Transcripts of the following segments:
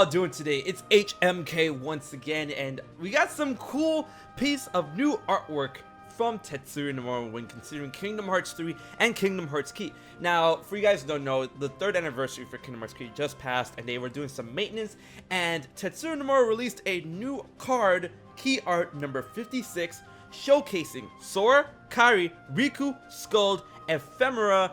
y'all doing today? It's HMK once again, and we got some cool piece of new artwork from Tetsuya Nomura when considering Kingdom Hearts 3 and Kingdom Hearts Key. Now, for you guys who don't know, the 3rd anniversary for Kingdom Hearts Key just passed, and they were doing some maintenance, and Tetsuya Nomura released a new card, Key Art number 56, showcasing Sora, Kairi, Riku, Skuld, Ephemera,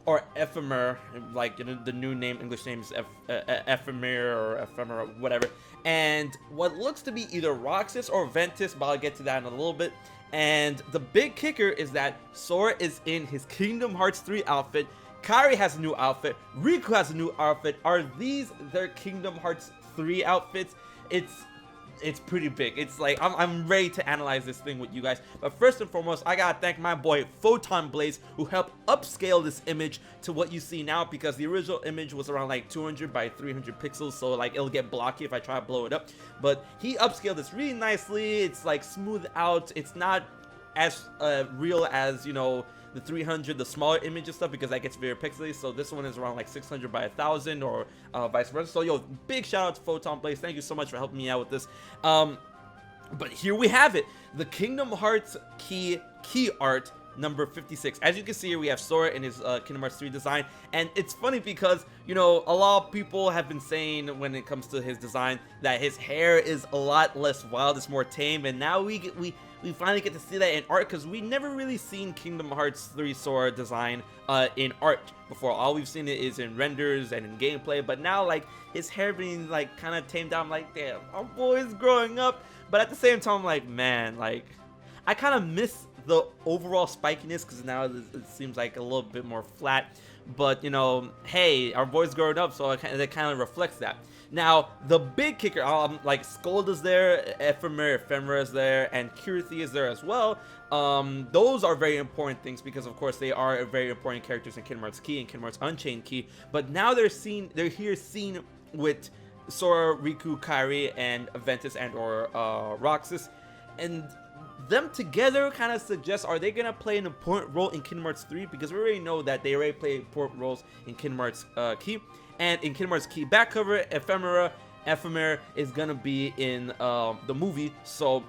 or Ephemer, like, you know, the new name, English name is Ephemer or Ephemera, whatever. And what looks to be either Roxas or Ventus, but I'll get to that in a little bit. And the big kicker is that Sora is in his Kingdom Hearts 3 outfit. Kairi has a new outfit. Riku has a new outfit. Are these their Kingdom Hearts 3 outfits? It's pretty big. It's like, I'm ready to analyze this thing with you guys. But first and foremost, I gotta thank my boy PhotonBlaze, who helped upscale this image to what you see now, because the original image was around like 200 by 300 pixels, so like it'll get blocky if I try to blow it up. But he upscaled this really nicely. It's like smooth out. It's not as real as, you know, the 300, the smaller image and stuff, because that gets very pixely. So this one is around like 600 by 1000 or vice versa. So yo, big shout out to PhotonBlaze. Thank you so much for helping me out with this. But here we have it, the Kingdom Hearts key art number 56. As you can see here, we have Sora in his Kingdom Hearts 3 design, and it's funny because, you know, a lot of people have been saying when it comes to his design that his hair is a lot less wild, it's more tame, and now we finally get to see that in art, because we never really seen Kingdom Hearts 3 Sora design in art before. All we've seen it is in renders and in gameplay, but now like his hair being like kind of tamed down, I'm like, damn, our boy's growing up. But at the same time, I'm like, man, like I kind of miss the overall spikiness, because now it seems like a little bit more flat. But you know, hey, our boy's growing up, so that kind of reflects that. Now, the big kicker, like Skuld is there, Ephemera is there, and Kirthi is there as well. Those are very important things, because of course they are very important characters in Kingdom Hearts Key and Kingdom Hearts Unchained Key. But now they're here seen with Sora, Riku, Kairi, and Ventus and or Roxas, and them together kind of suggests, are they gonna play an important role in Kingdom Hearts 3? Because we already know that they already play important roles in Kingdom Hearts Key. And in Kingdom Hearts Key back cover, Ephemera is gonna be in the movie, so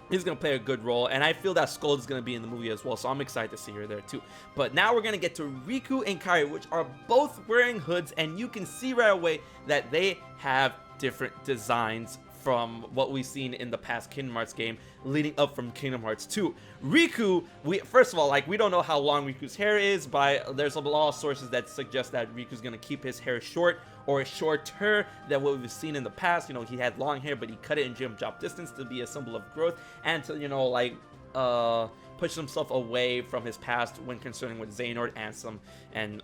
he's gonna play a good role, and I feel that Skuld is gonna be in the movie as well, so I'm excited to see her there too. But now we're gonna get to Riku and Kairi, which are both wearing hoods, and you can see right away that they have different designs from what we've seen in the past Kingdom Hearts game leading up from Kingdom Hearts 2. Riku, first of all, like, we don't know how long Riku's hair is, but there's a lot of sources that suggest that Riku's gonna keep his hair short or shorter than what we've seen in the past. You know, he had long hair, but he cut it in gym drop distance to be a symbol of growth and to, you know, like push himself away from his past when concerning with Xehanort, Ansem, and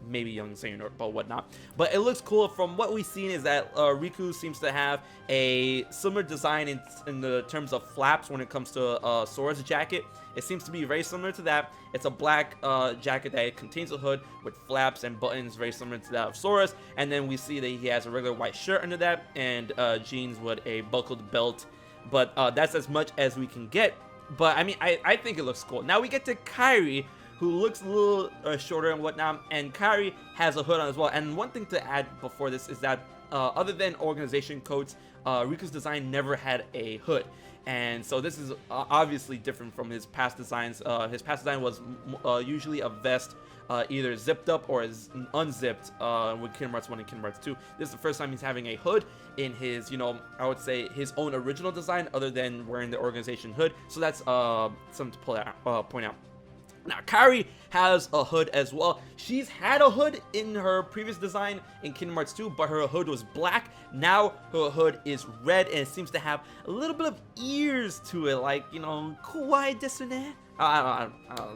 maybe young Xehanort, but whatnot. But it looks cool. From what we've seen is that Riku seems to have a similar design in the terms of flaps when it comes to Sora's jacket. It seems to be very similar to that. It's a black jacket that contains a hood with flaps and buttons very similar to that of Sora's. And then we see that he has a regular white shirt under that and jeans with a buckled belt. But that's as much as we can get. But I mean, I think it looks cool. Now we get to Kairi, who looks a little shorter and whatnot, and Kairi has a hood on as well. And one thing to add before this is that other than organization codes, Riku's design never had a hood. And so this is obviously different from his past designs. His past design was usually a vest, either zipped up or unzipped with Kingdom Hearts 1 and Kingdom Hearts 2. This is the first time he's having a hood in his, you know, I would say his own original design, other than wearing the organization hood. So that's something to point out. Now, Kairi has a hood as well. She's had a hood in her previous design in Kingdom Hearts 2, but her hood was black. Now her hood is red, and it seems to have a little bit of ears to it, like, you know, kawaii desu.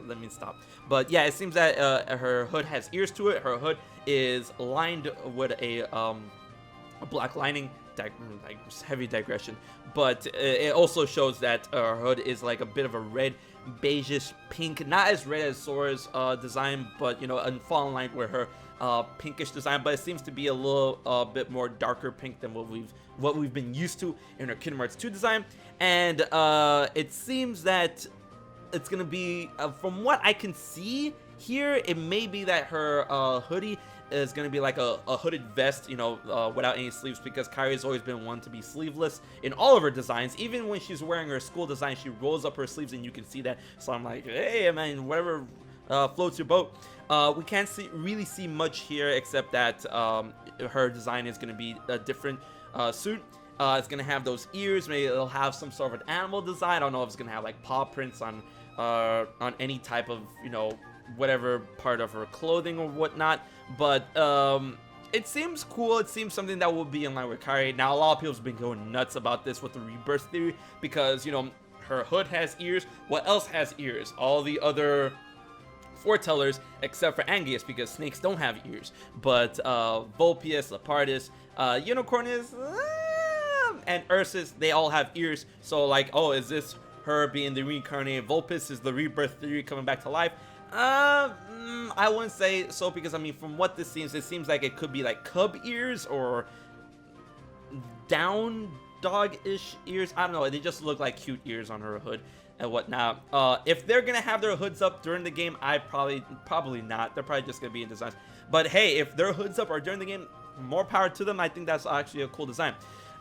Let me stop. But yeah, it seems that her hood has ears to it. Her hood is lined with a black lining. Like, heavy digression, but it also shows that her hood is like a bit of a red, beigeish pink, not as red as Sora's design, but you know, in fall in line with her pinkish design. But it seems to be a little bit more darker pink than what we've been used to in her Kingdom Hearts 2 design. And it seems that it's gonna be, from what I can see here, it may be that her hoodie is going to be like a hooded vest, you know, without any sleeves, because Kairi has always been one to be sleeveless in all of her designs. Even when she's wearing her school design, she rolls up her sleeves and you can see that. So I'm like, hey man, whatever floats your boat. We can't really see much here, except that her design is going to be a different suit. It's going to have those ears. Maybe it'll have some sort of an animal design. I don't know if it's going to have like paw prints on any type of, you know, whatever part of her clothing or whatnot. But it seems cool. It seems something that will be in line with Kairi. Now, a lot of people have been going nuts about this with the rebirth theory, because, you know, her hood has ears. What else has ears? All the other foretellers except for Anguius, because snakes don't have ears. But Vulpius, Leopardus, Unicornus, and Ursus, they all have ears. So like, oh, is this her being the reincarnated Vulpes? Is the rebirth theory coming back to life? I wouldn't say so, because I mean, from what this seems, it seems like it could be like cub ears or down dog-ish ears. I don't know, they just look like cute ears on her hood and whatnot. If they're gonna have their hoods up during the game, I probably not. They're probably just gonna be in designs. But hey, if their hoods up are during the game, more power to them. I think that's actually a cool design.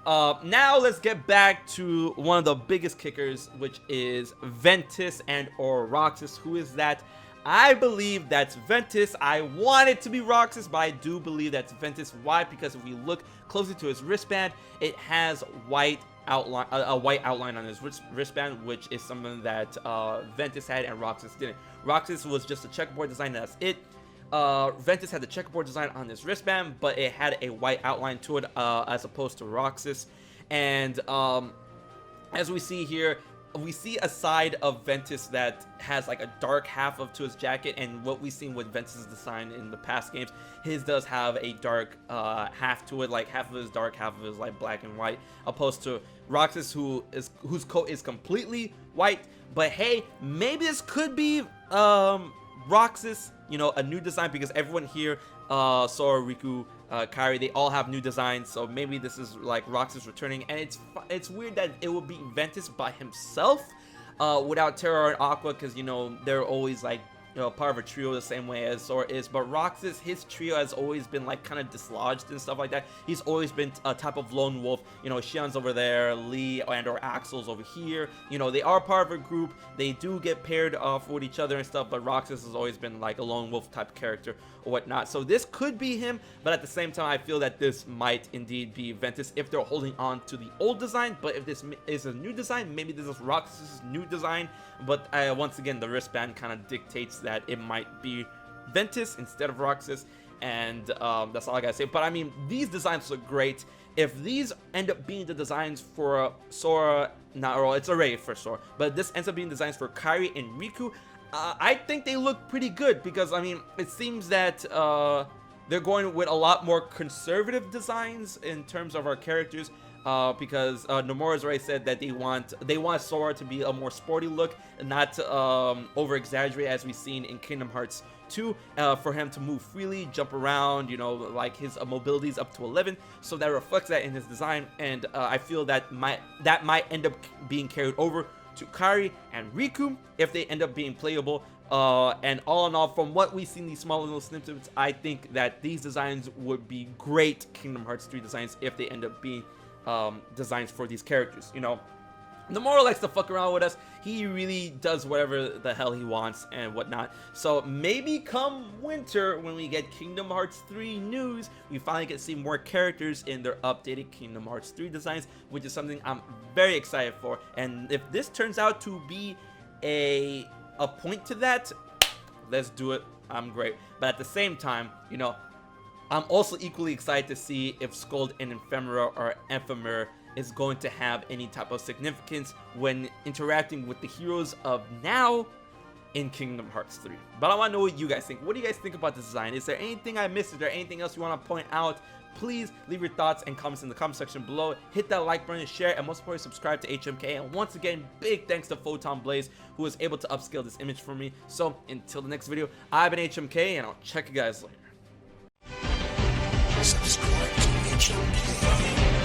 Now let's get back to one of the biggest kickers, which is Ventus and or Roxas. Who is that? I believe that's Ventus. I want it to be Roxas, but I do believe that's Ventus. Why? Because if we look closely to his wristband, it has white outline, a white outline on his wristband, which is something that Ventus had and Roxas didn't. Roxas was just a checkerboard design, that's it. Ventus had the checkerboard design on his wristband, but it had a white outline to it, as opposed to Roxas. And as we see here, we see a side of Ventus that has like a dark half to his jacket, and what we've seen with Ventus's design in the past games, his does have a dark half to it, like half of his dark, half of his like black and white, opposed to Roxas, whose coat is completely white. But hey, maybe this could be Roxas, you know, a new design, because everyone here, Sora, Riku, Kairi, they all have new designs. So maybe this is like Roxas returning, and it's weird that it would be Ventus by himself, without Terra and Aqua, because, you know, they're always like, you know, part of a trio the same way as Sora is. But Roxas, his trio has always been like kind of dislodged and stuff like that. He's always been a type of lone wolf. You know, Shion's over there, Lee and or Axel's over here. You know, they are part of a group. They do get paired off with each other and stuff, but Roxas has always been like a lone wolf type character or whatnot. So this could be him, but at the same time, I feel that this might indeed be Ventus if they're holding on to the old design. But if this is a new design, maybe this is Roxas's new design. But once again, the wristband kind of dictates that it might be Ventus instead of Roxas, and that's all I gotta say. But I mean, these designs look great. If these end up being the designs for Sora, it's already for Sora, but this ends up being designs for Kairi and Riku, I think they look pretty good, because I mean, it seems that they're going with a lot more conservative designs in terms of our characters. Because Nomura's already said that they want Sora to be a more sporty look, and not over exaggerate as we've seen in Kingdom Hearts 2, for him to move freely, jump around, you know, like his mobility is up to 11, so that reflects that in his design. And I feel that might end up being carried over to Kairi and Riku if they end up being playable. And all in all, from what we've seen, these small little snippets, I think that these designs would be great Kingdom Hearts 3 designs if they end up being designs for these characters. You know, Nomura likes to fuck around with us. He really does whatever the hell he wants and whatnot. So maybe come winter, when we get Kingdom Hearts 3 news, we finally get to see more characters in their updated Kingdom Hearts 3 designs, which is something I'm very excited for. And if this turns out to be a point to that, let's do it. I'm great. But at the same time, you know, I'm also equally excited to see if Scold and Ephemera or Ephemer is going to have any type of significance when interacting with the heroes of now in Kingdom Hearts 3. But I want to know what you guys think. What do you guys think about this design? Is there anything I missed? Is there anything else you want to point out? Please leave your thoughts and comments in the comment section below. Hit that like button, share, and most importantly, subscribe to HMK. And once again, big thanks to PhotonBlaze, who was able to upscale this image for me. So until the next video, I've been HMK, and I'll check you guys later. Subscribe to HMK.